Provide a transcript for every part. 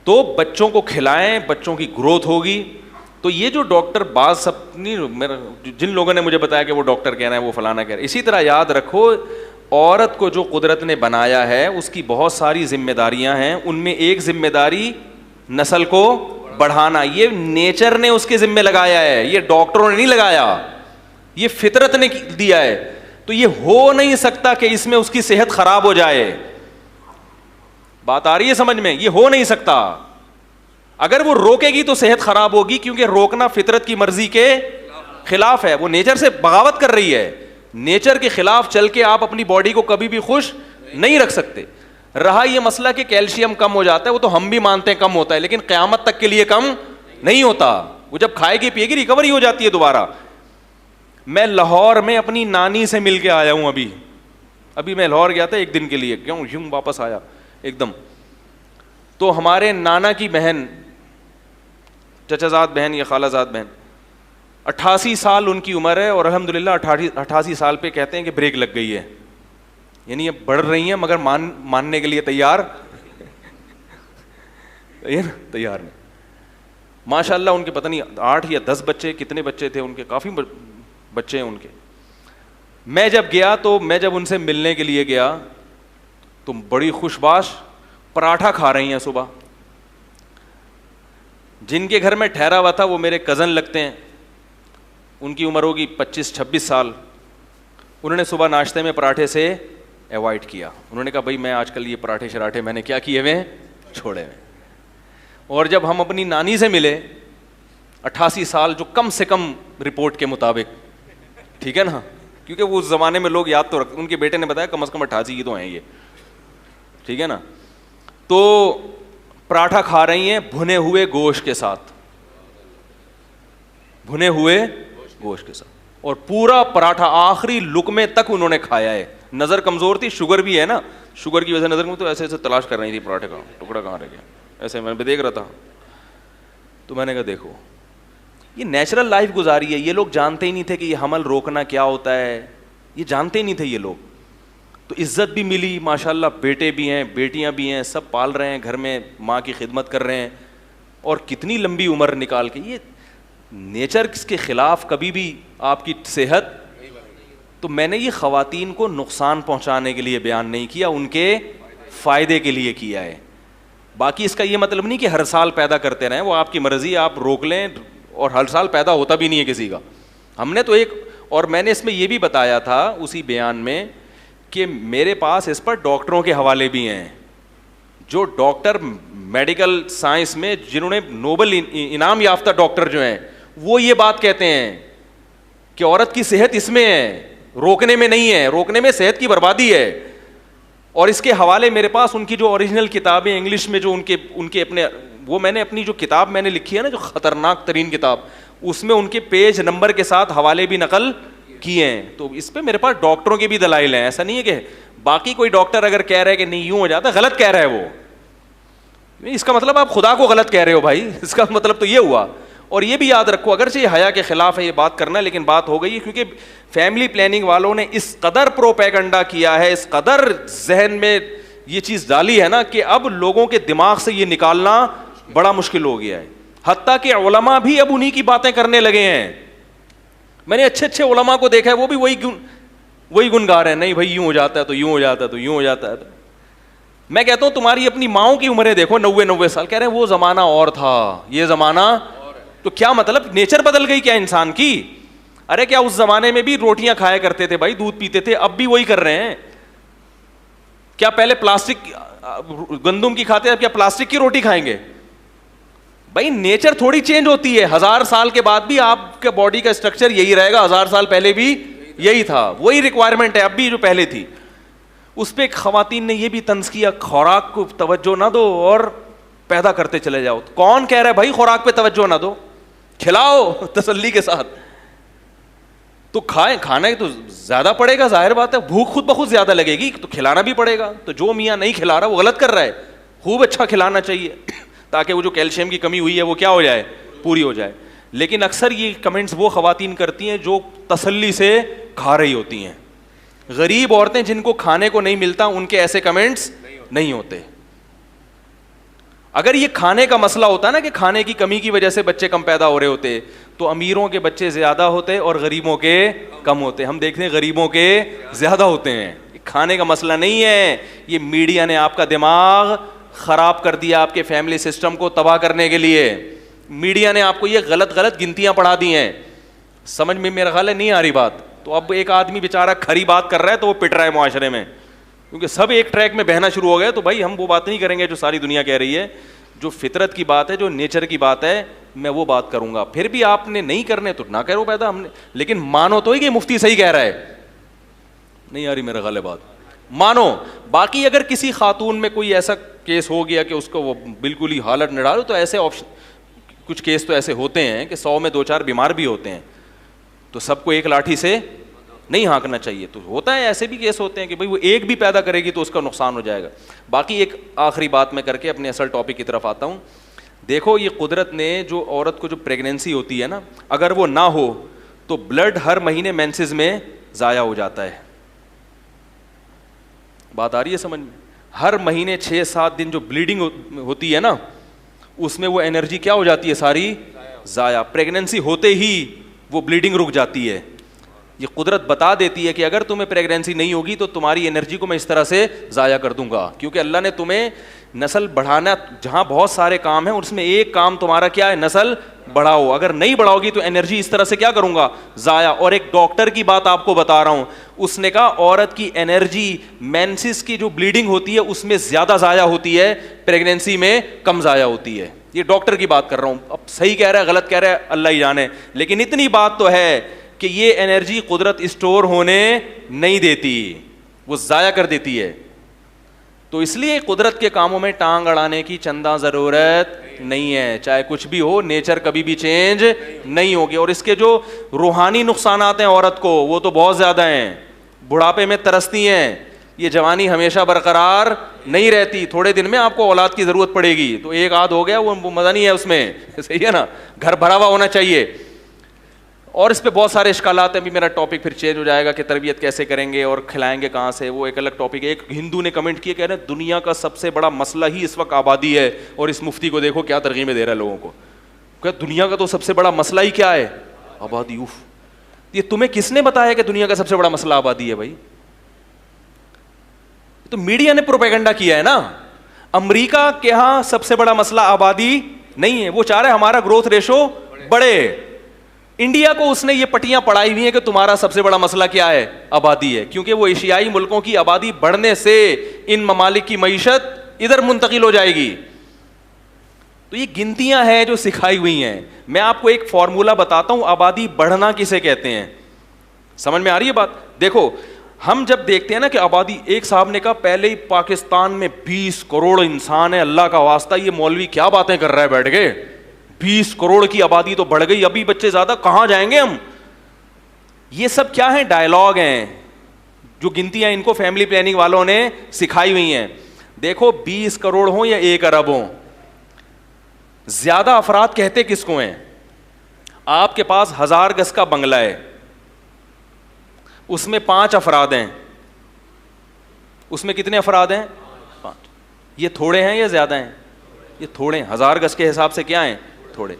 تو بچوں کو کھلائیں, بچوں کی گروتھ ہوگی. تو یہ جو ڈاکٹر بعض سب جن لوگوں نے مجھے بتایا کہ وہ ڈاکٹر کہنا ہے, وہ فلانا کہہ رہا ہے, اسی طرح یاد رکھو عورت کو جو قدرت نے بنایا ہے اس کی بہت ساری ذمہ داریاں ہیں. ان میں ایک ذمہ داری نسل کو بڑھانا. یہ نیچر نے اس کے ذمہ لگایا ہے, یہ ڈاکٹروں نے نہیں لگایا, یہ فطرت نے دیا ہے. تو یہ ہو نہیں سکتا کہ اس میں اس کی صحت خراب ہو جائے. بات آ رہی ہے سمجھ میں؟ یہ ہو نہیں سکتا. اگر وہ روکے گی تو صحت خراب ہوگی, کیونکہ روکنا فطرت کی مرضی کے خلاف ہے. وہ نیچر سے بغاوت کر رہی ہے. نیچر کے خلاف چل کے آپ اپنی باڈی کو کبھی بھی خوش نہیں رکھ سکتے. رہا یہ مسئلہ کہ کیلشیم کم ہو جاتا ہے, وہ تو ہم بھی مانتے ہیں کم ہوتا ہے, لیکن قیامت تک کے لیے کم نہیں ہوتا. وہ جب کھائے گی پیے گی ریکوری ہو جاتی ہے دوبارہ. میں لاہور میں اپنی نانی سے مل کے آیا ہوں. ابھی میں لاہور گیا تھا ایک دن کے لیے, کیوں یوں واپس آیا ایک دم. تو ہمارے نانا کی بہن, چچا زاد بہن یا خالہ زاد بہن, 88 سال ان کی عمر ہے, اور الحمدللہ 88 سال پہ کہتے ہیں کہ بریک لگ گئی ہے. یعنی یہ بڑھ رہی ہیں مگر ماننے کے لیے تیار تیار نہیں. ماشاء اللہ ان کے پتہ نہیں 8 یا 10 بچے, کتنے بچے تھے ان کے, کافی بچے ہیں ان کے. میں جب گیا تو میں جب ان سے ملنے کے لیے گیا تو بڑی خوش باش پراٹھا کھا رہی ہیں صبح. جن کے گھر میں ٹھہرا ہوا تھا وہ میرے کزن لگتے ہیں, ان کی عمر ہوگی 25-26 سال. انہوں نے صبح ناشتے میں پراٹھے سے ایوائڈ کیا. انہوں نے کہا بھائی میں آج کل یہ پراٹھے شراٹھے میں نے کیا کیے ہوئے ہیں, چھوڑے ہوئے. اور جب ہم اپنی نانی سے ملے, 88 سال جو کم سے کم رپورٹ کے مطابق, ٹھیک ہے نا, کیونکہ وہ اس زمانے میں لوگ یاد تو رکھتے, ان کے بیٹے نے بتایا کم از کم 88 کی تو ہیں یہ, ٹھیک ہے نا. تو پراٹھا کھا رہی ہیں بھنے ہوئے گوشت کے ساتھ, بھنے ہوئے گوشت کے ساتھ, اور پورا پراٹھا آخری لقمے تک انہوں نے کھایا ہے. نظر کمزور تھی, شوگر بھی ہے نا, شوگر کی وجہ سے نظر میں, تو ایسے ایسے تلاش کر رہی تھی پراٹھے کا ٹکڑا کہاں رہ گیا, ایسے میں بھی دیکھ رہا تھا. تو میں نے کہا دیکھو یہ نیچرل لائف گزاری ہے. یہ لوگ جانتے ہی نہیں تھے کہ یہ حمل روکنا کیا ہوتا ہے, یہ جانتے ہی نہیں تھے یہ لوگ. تو عزت بھی ملی ماشاءاللہ, بیٹے بھی ہیں بیٹیاں بھی ہیں, سب پال رہے ہیں گھر میں, ماں کی خدمت کر رہے ہیں, اور کتنی لمبی عمر نکال کے. یہ نیچر کے خلاف کبھی بھی آپ کی صحت. تو میں نے یہ خواتین کو نقصان پہنچانے کے لیے بیان نہیں کیا, ان کے فائدے کے لیے کیا ہے. باقی اس کا یہ مطلب نہیں کہ ہر سال پیدا کرتے رہیں, وہ آپ کی مرضی, آپ روک لیں, اور ہر سال پیدا ہوتا بھی نہیں ہے کسی کا. ہم نے تو ایک, اور میں نے اس میں یہ بھی بتایا تھا اسی بیان میں کہ میرے پاس اس پر ڈاکٹروں کے حوالے بھی ہیں, جو ڈاکٹر میڈیکل سائنس میں جنہوں نے نوبل انعام یافتہ ڈاکٹر جو ہیں, وہ یہ بات کہتے ہیں کہ عورت کی صحت اس میں ہے, روکنے میں نہیں ہے, روکنے میں صحت کی بربادی ہے. اور اس کے حوالے میرے پاس ان کی جو اوریجنل کتابیں انگلش میں, جو ان کے اپنے, وہ میں نے اپنی جو کتاب میں نے لکھی ہے نا, جو خطرناک ترین کتاب, اس میں ان کے پیج نمبر کے ساتھ حوالے بھی نقل کیے ہیں. تو اس پہ میرے پاس ڈاکٹروں کے بھی دلائل ہیں. ایسا نہیں ہے کہ باقی کوئی ڈاکٹر اگر کہہ رہا ہے کہ نہیں یوں ہو جاتا, غلط کہہ رہا ہے وہ. اس کا مطلب آپ خدا کو غلط کہہ رہے ہو بھائی, اس کا مطلب تو یہ ہوا. اور یہ بھی یاد رکھو, اگرچہ یہ حیا کے خلاف ہے یہ بات کرنا, لیکن بات ہو گئی, کیونکہ فیملی پلاننگ والوں نے اس قدر پروپیگنڈا کیا ہے, اس قدر ذہن میں یہ چیز ڈالی ہے نا, کہ اب لوگوں کے دماغ سے یہ نکالنا بڑا مشکل ہو گیا ہے. حتیٰ کہ علماء بھی اب انہی کی باتیں کرنے لگے ہیں. میں نے اچھے اچھے علماء کو دیکھا ہے, وہ بھی وہی گن گا رہے ہیں, نہیں بھائی یوں ہو جاتا ہے تو یوں ہو جاتا ہے تو یوں ہو جاتا ہے. میں کہتا ہوں تمہاری اپنی ماؤں کی عمریں دیکھو, 90 سال, کہہ رہے ہیں وہ زمانہ اور تھا, یہ زمانہ. تو کیا مطلب, نیچر بدل گئی کیا انسان کی؟ ارے کیا اس زمانے میں بھی روٹیاں کھایا کرتے تھے بھائی, دودھ پیتے تھے, اب بھی وہی کر رہے ہیں. کیا پہلے پلاسٹک گندم کی کھاتے, اب کیا پلاسٹک کی روٹی کھائیں گے؟ بھائی نیچر تھوڑی چینج ہوتی ہے, 1000 سال کے بعد بھی آپ کے باڈی کا اسٹرکچر یہی رہے گا, 1000 سال پہلے بھی یہی تھا, وہی ریکوائرمنٹ ہے اب بھی جو پہلے تھی. اس پہ خواتین نے یہ بھی طنز کیا, خوراک کو توجہ نہ دو اور پیدا کرتے چلے جاؤ. کون کہہ رہا ہے بھائی خوراک پہ توجہ نہ دو, کھلاؤ تسلی کے ساتھ. تو کھانا تو زیادہ پڑے گا, ظاہر بات ہے, بھوک خود بخود زیادہ لگے گی تو کھلانا بھی پڑے گا. تو جو میاں نہیں کھلا رہا وہ غلط کر رہا ہے, خوب اچھا کھلانا چاہیے تاکہ وہ جو کیلشیم کی کمی ہوئی ہے وہ کیا ہو جائے, پوری ہو جائے. لیکن اکثر یہ کمنٹس وہ خواتین کرتی ہیں جو تسلی سے کھا رہی ہوتی ہیں. غریب عورتیں جن کو کھانے کو نہیں ملتا, ان کے ایسے کمنٹس نہیں ہوتے. اگر یہ کھانے کا مسئلہ ہوتا نا کہ کھانے کی کمی کی وجہ سے بچے کم پیدا ہو رہے ہوتے تو امیروں کے بچے زیادہ ہوتے اور غریبوں کے کم ہوتے. ہم دیکھتے ہیں غریبوں کے زیادہ ہوتے ہیں. کھانے کا مسئلہ نہیں ہے, یہ میڈیا نے آپ کا دماغ خراب کر دیا, آپ کے فیملی سسٹم کو تباہ کرنے کے لیے. میڈیا نے آپ کو یہ غلط گنتیاں پڑھا دی ہیں. سمجھ میں میرا خیال ہے نہیں آ رہی بات. تو اب ایک آدمی بیچارہ کھری بات کر رہا ہے تو وہ پٹ رہا ہے معاشرے میں, کیونکہ سب ایک ٹریک میں بہنا شروع ہو گئے. تو بھائی ہم وہ بات نہیں کریں گے جو ساری دنیا کہہ رہی ہے, جو فطرت کی بات ہے, جو نیچر کی بات ہے, میں وہ بات کروں گا. پھر بھی آپ نے نہیں کرنے تو نہ کرو پیدا, ہم نے لیکن مانو تو ہی کہ مفتی صحیح کہہ رہا ہے. نہیں آ رہی میرا خیال ہے بات, مانو. باقی اگر کسی خاتون میں کوئی ایسا کیس ہو گیا کہ اس کو وہ بالکل ہی حالت نہ ڈالو, تو ایسے آپشن, کچھ کیس تو ایسے ہوتے ہیں کہ 100 میں 2-4 بیمار بھی ہوتے ہیں, تو سب کو ایک لاٹھی سے نہیں ہانکنا چاہیے. تو ہوتا ہے, ایسے بھی کیس ہوتے ہیں کہ بھئی وہ ایک بھی پیدا کرے گی تو اس کا نقصان ہو جائے گا. باقی ایک آخری بات میں کر کے اپنے اصل ٹاپک کی طرف آتا ہوں. دیکھو یہ قدرت نے جو عورت کو جو پریگنینسی ہوتی ہے نا, اگر وہ نہ ہو تو بلڈ ہر مہینے مینسز میں ضائع ہو جاتا ہے. بات آ رہی ہے سمجھ میں؟ ہر مہینے 6-7 دن جو بلیڈنگ ہوتی ہے نا, اس میں وہ انرجی کیا ہو جاتی ہے, ساری ضائع. پریگنینسی ہوتے ہی وہ بلیڈنگ رک جاتی ہے. یہ قدرت بتا دیتی ہے کہ اگر تمہیں پریگنینسی نہیں ہوگی تو تمہاری انرجی کو میں اس طرح سے ضائع کر دوں گا, کیونکہ اللہ نے تمہیں نسل بڑھانا, جہاں بہت سارے کام ہیں اس میں ایک کام تمہارا کیا ہے, نسل بڑھاؤ. اگر نہیں بڑھاؤ گی تو انرجی اس طرح سے کیا کروں گا, ضائع. اور ایک ڈاکٹر کی بات آپ کو بتا رہا ہوں, اس نے کہا عورت کی انرجی مینسز کی جو بلیڈنگ ہوتی ہے اس میں زیادہ ضائع ہوتی ہے, پریگنینسی میں کم ضائع ہوتی ہے. یہ ڈاکٹر کی بات کر رہا ہوں. اب صحیح کہہ رہا ہے غلط کہہ رہا ہے اللہ ہی جانے, لیکن اتنی بات تو ہے کہ یہ انرجی قدرت اسٹور ہونے نہیں دیتی, وہ ضائع کر دیتی ہے. تو اس لیے قدرت کے کاموں میں ٹانگ اڑانے کی چندہ ضرورت نہیں ہے. چاہے کچھ بھی ہو, نیچر کبھی بھی چینج نہیں ہوگی. اور اس کے جو روحانی نقصانات ہیں عورت کو, وہ تو بہت زیادہ ہیں. بڑھاپے میں ترستی ہیں, یہ جوانی ہمیشہ برقرار نہیں رہتی. تھوڑے دن میں آپ کو اولاد کی ضرورت پڑے گی, تو ایک آدھ ہو گیا وہ مزہ نہیں ہے اس میں, صحیح ہے نا, گھر بھرا ہوا ہونا چاہیے. اور اس پہ بہت سارے اشکالات ہیں. ابھی میرا ٹاپک پھر چینج ہو جائے گا کہ تربیت کیسے کریں گے اور کھلائیں گے کہاں سے, وہ ایک الگ ٹاپک ہے. ایک ہندو نے کمنٹ کیا, کہہ رہے ہیں دنیا کا سب سے بڑا مسئلہ ہی اس وقت آبادی ہے, اور اس مفتی کو دیکھو کیا ترغیبیں دے رہا ہے لوگوں کو. کہ دنیا کا تو سب سے بڑا مسئلہ ہی کیا ہے, آبادی. اوف, یہ تمہیں کس نے بتایا کہ دنیا کا سب سے بڑا مسئلہ آبادی ہے بھائی؟ تو میڈیا نے پروپیگنڈا کیا ہے نا. امریکہ کے ہاں سب سے بڑا مسئلہ آبادی نہیں ہے, وہ چاہ رہے ہمارا گروتھ ریشو بڑھے. انڈیا کو اس نے یہ پٹیاں پڑھائی ہوئی ہیں کہ تمہارا سب سے بڑا مسئلہ کیا ہے, آبادی ہے, کیونکہ وہ ایشیائی ملکوں کی آبادی بڑھنے سے ان ممالک کی معیشت ادھر منتقل ہو جائے گی. تو یہ گنتیاں ہیں جو سکھائی ہوئی ہیں. میں آپ کو ایک فارمولا بتاتا ہوں, آبادی بڑھنا کسے کہتے ہیں. سمجھ میں آ رہی ہے بات؟ دیکھو ہم جب دیکھتے ہیں نا کہ آبادی, ایک صاحب نے کہا پہلے ہی پاکستان میں 20 کروڑ انسان ہے, اللہ کا واسطہ یہ مولوی کیا باتیں کر رہا ہے بیٹھ کے, 20 کروڑ کی آبادی تو بڑھ گئی, ابھی بچے زیادہ, کہاں جائیں گے ہم. یہ سب کیا ہیں, ڈائلاگ ہیں, جو گنتیاں ان کو فیملی پلاننگ والوں نے سکھائی ہوئی ہیں. دیکھو 20 کروڑ ہوں یا 1 ارب ہوں, زیادہ افراد کہتے کس کو ہیں؟ آپ کے پاس 1000 گز کا بنگلہ ہے, اس میں 5 افراد ہیں, اس میں کتنے افراد ہیں؟ 5. یہ تھوڑے ہیں یا زیادہ ہیں؟ یہ تھوڑے ہیں. 1000 گز کے حساب سے کیا ہیں؟ تھوڑے,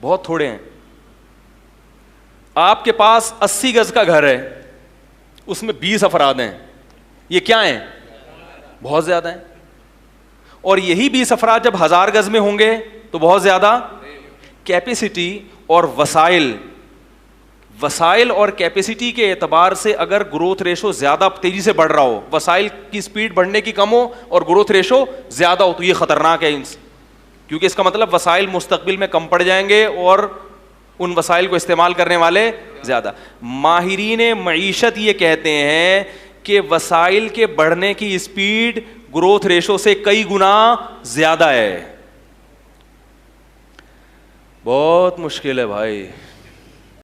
بہت تھوڑے ہیں. آپ کے پاس 80 گز کا گھر ہے, اس میں 20 افراد ہیں, یہ کیا ہیں؟ بہت زیادہ ہیں. اور یہی 20 افراد جب 1000 گز میں ہوں گے تو بہت زیادہ. کیپیسٹی اور وسائل اور کیپیسٹی کے اعتبار سے اگر گروتھ ریشو زیادہ تیزی سے بڑھ رہا ہو, وسائل کی سپیڈ بڑھنے کی کم ہو اور گروتھ ریشو زیادہ ہو, تو یہ خطرناک ہے, کیونکہ اس کا مطلب وسائل مستقبل میں کم پڑ جائیں گے اور ان وسائل کو استعمال کرنے والے زیادہ. ماہرین معیشت یہ کہتے ہیں کہ وسائل کے بڑھنے کی سپیڈ گروتھ ریشو سے کئی گنا زیادہ ہے. بہت مشکل ہے بھائی.